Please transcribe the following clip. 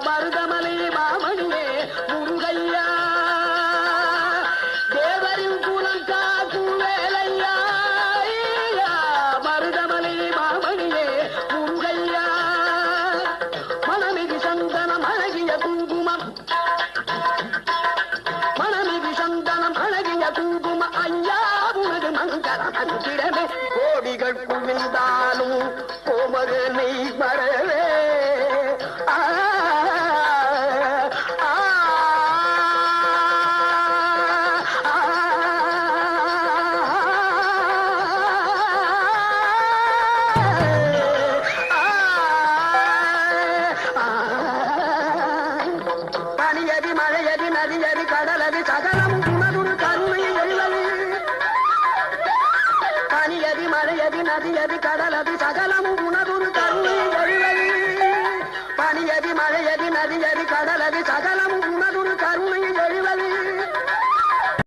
மருதமலை மாமணியே முருகையா தேவரின் குலம் காக்கும் வேலையா மருதமலை மாமணியே முருகையா மனமிகு சந்தனம் அழகிய குங்குமம் மனமிகு சந்தனம் அழகிய குங்கும ஐயா உனது மங்களம் அன்பிடமே கோடிகள் குவிந்தாலும் கோமகனை மறவே பனியதி மழையதி நதியதி கடலதி சகலமும் உணதுரு கருணையை எள்ளது பனியதி மழையதி நதியதி கடலதி சகலமும் உணதுரு கருணையை எள்ளது பனியதி மழையதி